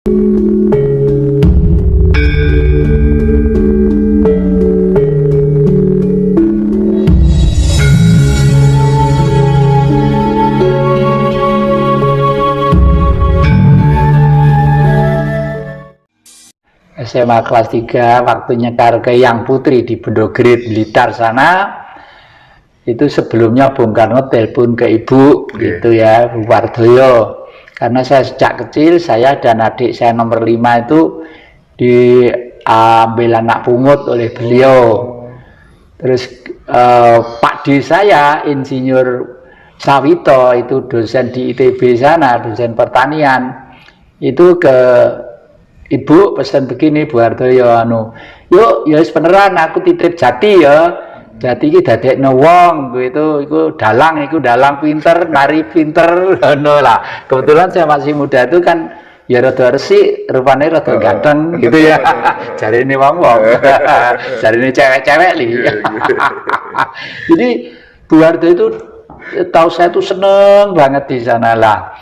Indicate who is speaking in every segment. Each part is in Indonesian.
Speaker 1: SMA kelas 3 waktunya ke Yang Putri di Bendogrit Blitar sana. Itu sebelumnya Bung Karno telepon ke ibu gitu ya, Bu Wardoyo, karena saya sejak kecil, saya dan adik saya nomor 5 itu diambil anak pungut oleh beliau. Terus Pak D saya Insinyur Sawito, itu dosen di ITB sana, dosen pertanian, itu ke ibu pesan begini, Bu Wardoyo, yuk ya beneran aku titip Jati ya. Jadi iki dadekno wong iku dalang pinter, nari pinter ngono lah. Kebetulan saya masih muda itu kan ya rada resik, rupane rada ganteng gitu ya. Jarine wong-wong. Jarine cewek-cewek li. Jadi Bu Wardoyo itu tahu saya tuh seneng banget di sana lah.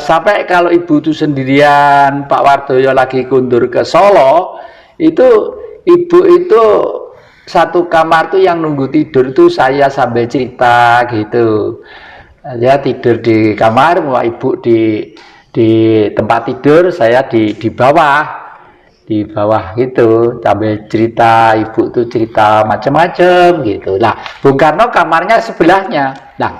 Speaker 1: Sampai kalau ibu itu sendirian, Pak Wardoyo lagi kundur ke Solo, itu ibu itu satu kamar tuh yang nunggu tidur tuh saya sambil cerita gitu. Ya tidur di kamar, ibu di tempat tidur, saya di bawah gitu sambil cerita. Ibu tuh cerita macam-macam gitu. Nah, Bung Karno kamarnya sebelahnya. Nah,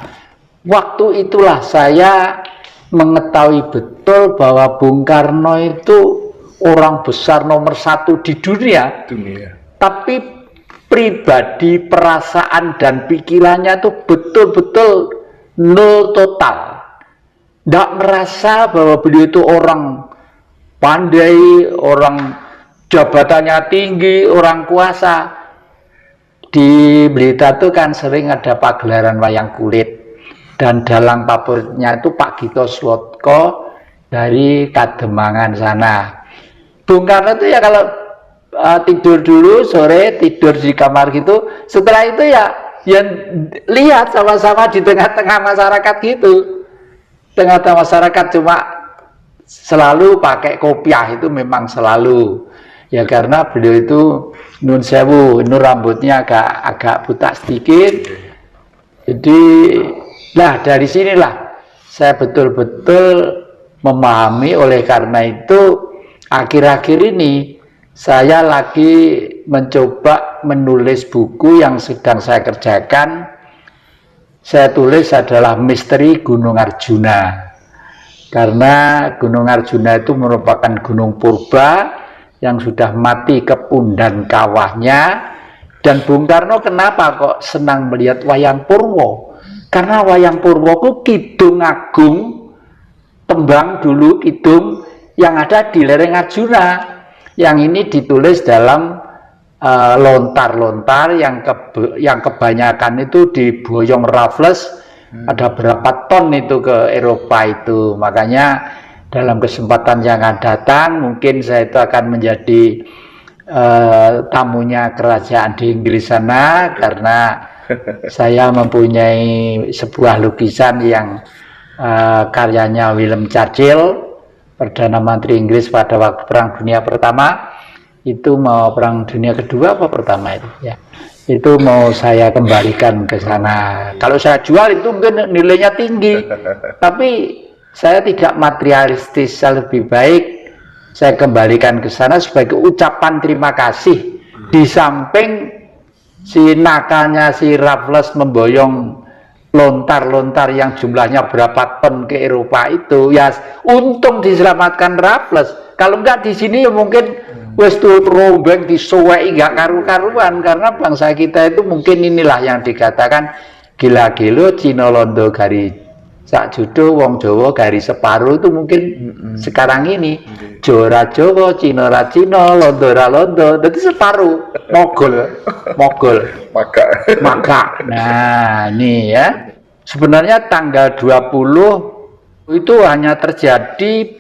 Speaker 1: waktu itulah saya mengetahui betul bahwa Bung Karno itu orang besar nomor 1 di dunia. Tapi pribadi, perasaan dan pikirannya itu betul-betul nol total. Tidak merasa bahwa beliau itu orang pandai, orang jabatannya tinggi, orang kuasa. Di Blitar itu kan sering ada pagelaran wayang kulit, dan dalang favoritnya itu Pak Gito Slotko dari Kademangan sana. Bung Karno itu ya kalau tidur dulu sore, tidur di kamar gitu, setelah itu ya lihat sama-sama di tengah-tengah masyarakat gitu. Tengah-tengah masyarakat, cuma selalu pakai kopiah, itu memang selalu ya, karena beliau itu nun sewu, nun rambutnya agak butak sedikit. Jadi nah dari sinilah saya betul-betul memahami. Oleh karena itu akhir-akhir ini saya lagi mencoba menulis buku yang sedang saya kerjakan. Saya tulis adalah Misteri Gunung Arjuna, karena Gunung Arjuna itu merupakan gunung purba yang sudah mati kebun dan kawahnya. Dan Bung Karno kenapa kok senang melihat wayang Purwo? Karena wayang Purwo itu kidung agung, tembang dulu kidung yang ada di lereng Arjuna. Yang ini ditulis dalam lontar-lontar yang kebanyakan itu diboyong Raffles. Ada berapa ton itu ke Eropa itu. Makanya dalam kesempatan yang akan datang mungkin saya itu akan menjadi tamunya kerajaan di Inggris sana, karena saya mempunyai sebuah lukisan yang karyanya William Churchill, Perdana Menteri Inggris pada waktu Perang Dunia Pertama. Itu mau Perang Dunia Kedua apa pertama itu ya, itu mau saya kembalikan ke sana. Kalau saya jual itu mungkin nilainya tinggi, tapi saya tidak materialistis. Saya lebih baik saya kembalikan ke sana sebagai ucapan terima kasih. Di samping si nakalnya si Raffles memboyong lontar-lontar yang jumlahnya berapa ton ke Eropa itu, ya untung diselamatkan Raffles. Kalau enggak di sini ya mungkin wes tuh rombeng disuwei enggak karu-karuan, karena bangsa kita itu mungkin inilah yang dikatakan gila-gilo Cina Londo gari sak judo, wong Jawa gari separuh, itu mungkin sekarang ini Jora Jawa, Cina ra Cina, Londo ra Londo, jadi separuh mogol maka. Nah ini ya, sebenarnya tanggal 20 itu hanya terjadi,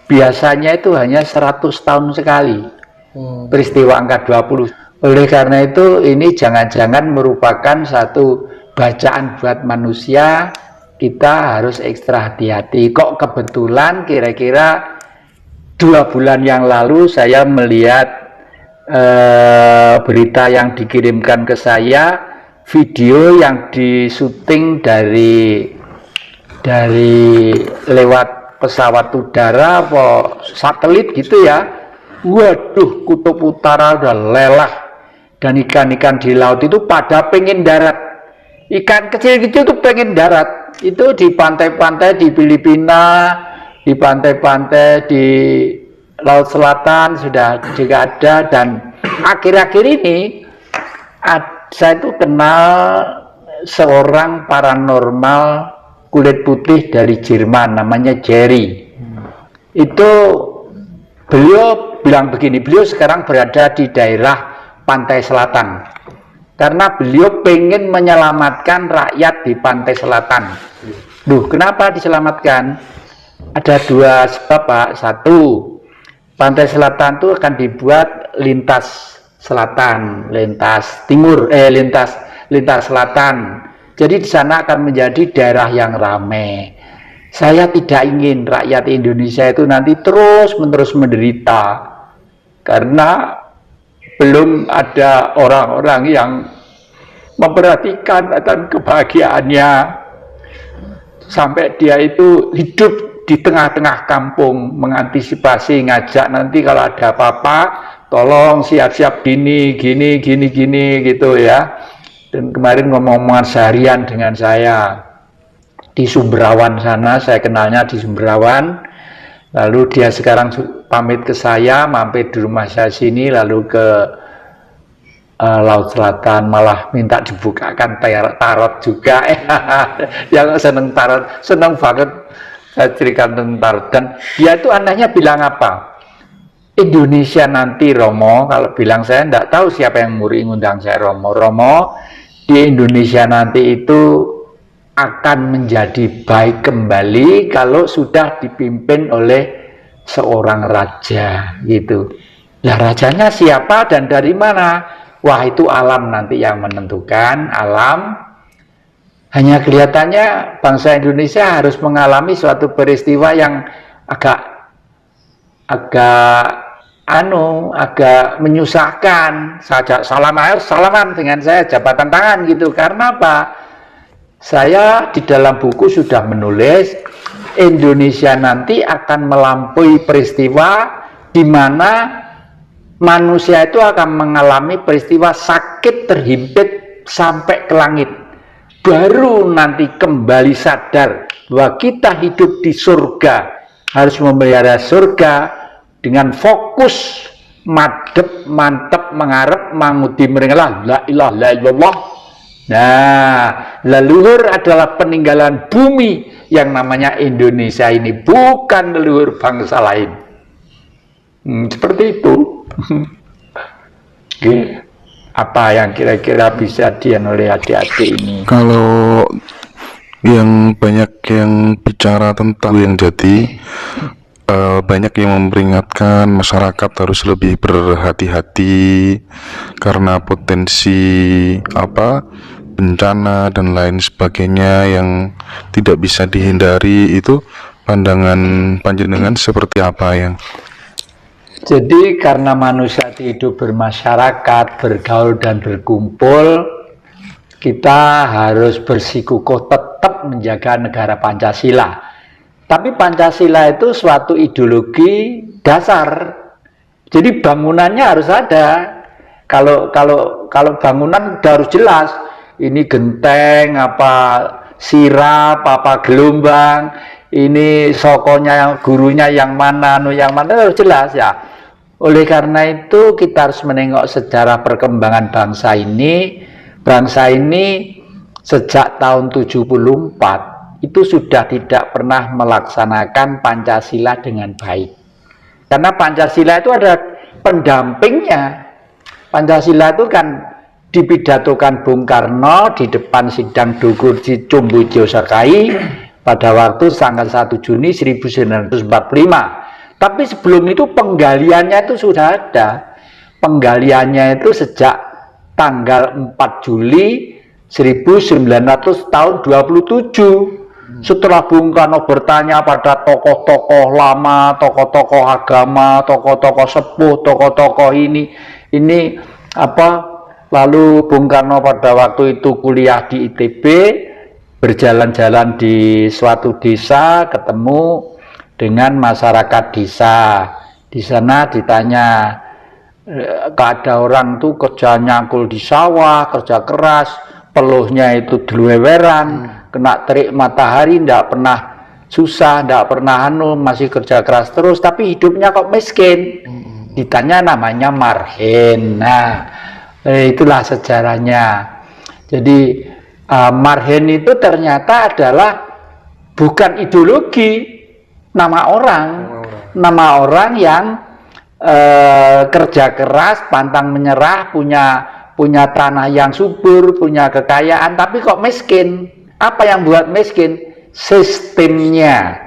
Speaker 1: biasanya itu hanya 100 tahun sekali peristiwa angka 20. Oleh karena itu ini jangan-jangan merupakan satu bacaan buat manusia. Kita harus ekstra hati-hati. Kok kebetulan kira-kira 2 bulan yang lalu saya melihat berita yang dikirimkan ke saya, video yang disuting dari lewat pesawat udara atau satelit gitu ya. Waduh, kutub utara udah lelah dan ikan-ikan di laut itu pada pengen darat. Ikan kecil-kecil tuh pengen darat. Itu di pantai-pantai di Filipina, di pantai-pantai di Laut Selatan sudah juga ada. Dan akhir-akhir ini saya itu kenal seorang paranormal kulit putih dari Jerman, namanya Jerry. Itu beliau bilang begini, beliau sekarang berada di daerah pantai selatan karena beliau pengen menyelamatkan rakyat di pantai selatan. Duh, kenapa diselamatkan? Ada 2 sebab, Pak. Satu, pantai selatan itu akan dibuat lintas selatan, lintas timur, lintas selatan. Jadi di sana akan menjadi daerah yang ramai. Saya tidak ingin rakyat Indonesia itu nanti terus-menerus menderita karena belum ada orang-orang yang memperhatikan akan kebahagiaannya sampai dia itu hidup di tengah-tengah kampung, mengantisipasi, ngajak nanti kalau ada apa-apa tolong siap-siap gini gitu ya. Dan kemarin ngomong-ngomongan seharian dengan saya di Sumberawan sana, saya kenalnya di Sumberawan, lalu dia sekarang pamit ke saya, mampir di rumah saya sini, lalu ke Laut Selatan, malah minta dibukakan tarot juga. Yang seneng tarot, seneng banget saya ceritakan tentang tarot. Dan dia itu anehnya bilang apa? Indonesia nanti, Romo, kalau bilang saya enggak tahu siapa yang ngundang saya Romo, di Indonesia nanti itu akan menjadi baik kembali kalau sudah dipimpin oleh seorang raja gitu. Lah rajanya siapa dan dari mana? Wah, itu alam nanti yang menentukan, alam. Hanya kelihatannya bangsa Indonesia harus mengalami suatu peristiwa yang agak menyusahkan. Saja salaman dengan saya, jabatan tangan gitu. Karena apa? Saya di dalam buku sudah menulis Indonesia nanti akan melampaui peristiwa di mana manusia itu akan mengalami peristiwa sakit terhimpit sampai ke langit. Baru nanti kembali sadar bahwa kita hidup di surga, harus memelihara surga dengan fokus madep, mantep, mengarep, mangudi merengalah la ilaha illallah. Nah, leluhur adalah peninggalan bumi yang namanya Indonesia ini, bukan leluhur bangsa lain. Seperti itu. Apa yang kira-kira bisa dian oleh adik-adik ini?
Speaker 2: Kalau yang banyak yang bicara tentang yang jadi, banyak yang memperingatkan masyarakat harus lebih berhati-hati karena potensi bencana dan lain sebagainya yang tidak bisa dihindari. Itu pandangan panjenengan seperti apa yang?
Speaker 1: Jadi karena manusia hidup bermasyarakat, bergaul dan berkumpul, kita harus bersikukuh tetap menjaga negara Pancasila. Tapi Pancasila itu suatu ideologi dasar. Jadi bangunannya harus ada. Kalau bangunan harus jelas. Ini genteng, sirap, gelombang. Ini sokonya, gurunya yang mana harus jelas ya. Oleh karena itu kita harus menengok sejarah perkembangan bangsa ini. Bangsa ini sejak tahun 74 itu sudah tidak pernah melaksanakan Pancasila dengan baik. Karena Pancasila itu ada pendampingnya. Pancasila itu kan dipidatokan Bung Karno di depan sidang Dukur di Cumbujo Sakai pada waktu tanggal 1 Juni 1945. Tapi sebelum itu penggaliannya itu sudah ada. Penggaliannya itu sejak tanggal 4 Juli 1900 tahun 27. Setelah Bung Karno bertanya pada tokoh-tokoh lama, tokoh-tokoh agama, tokoh-tokoh sepuh, tokoh-tokoh ini apa? Lalu Bung Karno pada waktu itu kuliah di ITB, berjalan-jalan di suatu desa, ketemu dengan masyarakat desa. Di sana ditanya, ada orang tuh kerja nyangkul di sawah, kerja keras, peluhnya itu diluweran, kena terik matahari, ndak pernah susah, ndak pernah masih kerja keras terus, tapi hidupnya kok miskin. Ditanya namanya Marhen. Nah, itulah sejarahnya. Jadi Marhen itu ternyata adalah bukan ideologi, nama orang yang kerja keras, pantang menyerah, punya tanah yang subur, punya kekayaan, tapi kok miskin. Apa yang buat miskin? Sistemnya.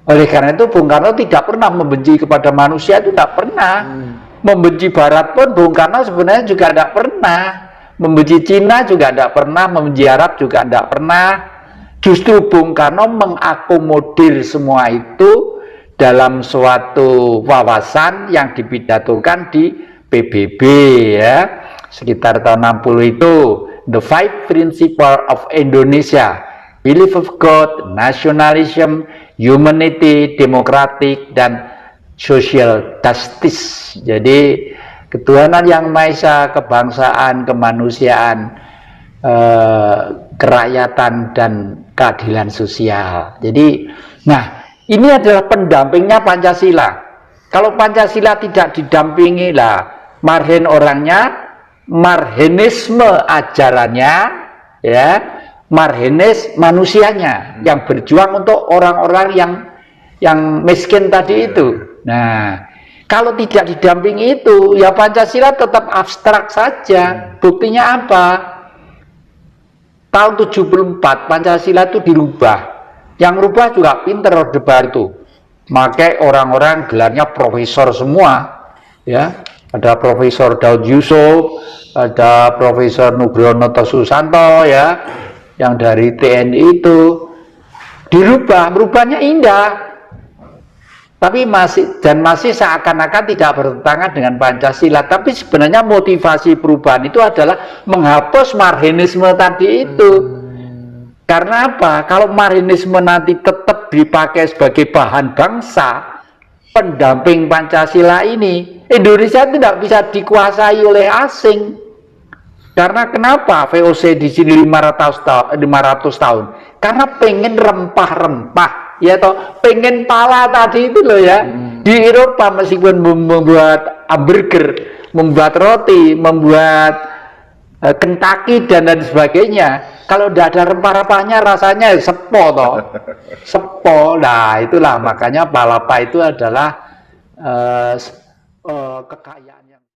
Speaker 1: Oleh karena itu Bung Karno tidak pernah membenci kepada manusia, itu tidak pernah. Membenci Barat pun Bung Karno sebenarnya juga tidak pernah. Membenci Cina juga tidak pernah, membenci Arab juga tidak pernah. Justru Bung Karno mengakomodir semua itu dalam suatu wawasan yang dipidatokan di PBB ya, sekitar tahun 60 itu, The Five Principles of Indonesia, Belief of God, Nationalism, Humanity, Democratic, dan Social Justice. Jadi ketuhanan yang Maha Esa, kebangsaan, kemanusiaan, kerakyatan, dan keadilan sosial. Jadi, nah ini adalah pendampingnya Pancasila. Kalau Pancasila tidak didampingi lah, Marhen orangnya, Marhenisme ajarannya, ya, Marhenis manusianya yang berjuang untuk orang-orang yang miskin tadi itu. Nah, kalau tidak didampingi itu, ya Pancasila tetap abstrak saja. Buktinya apa? Tahun 74 Pancasila itu dirubah. Yang rubah juga pinter Orde Baru itu. Pakai orang-orang gelarnya profesor semua, ya. Ada Profesor Daud Yusuf, ada Profesor Nugroho Susanto, ya, yang dari TNI itu merubahnya indah, tapi masih seakan-akan tidak bertentangan dengan Pancasila. Tapi sebenarnya motivasi perubahan itu adalah menghapus Marhenisme tadi itu. Karena apa? Kalau Marhenisme nanti tetap dipakai sebagai bahan bangsa, pendamping Pancasila ini, Indonesia tidak bisa dikuasai oleh asing. Karena kenapa VOC di sini 500 tahun? Karena pengen rempah-rempah, ya toh, pengen pala tadi itu loh ya. Di Eropa meskipun membuat hamburger, membuat roti, membuat Kentucky dan lain sebagainya, kalau tidak ada rempah-rempahnya rasanya sepo toh. Sepo. Nah, itulah makanya palapa itu adalah kekayaan.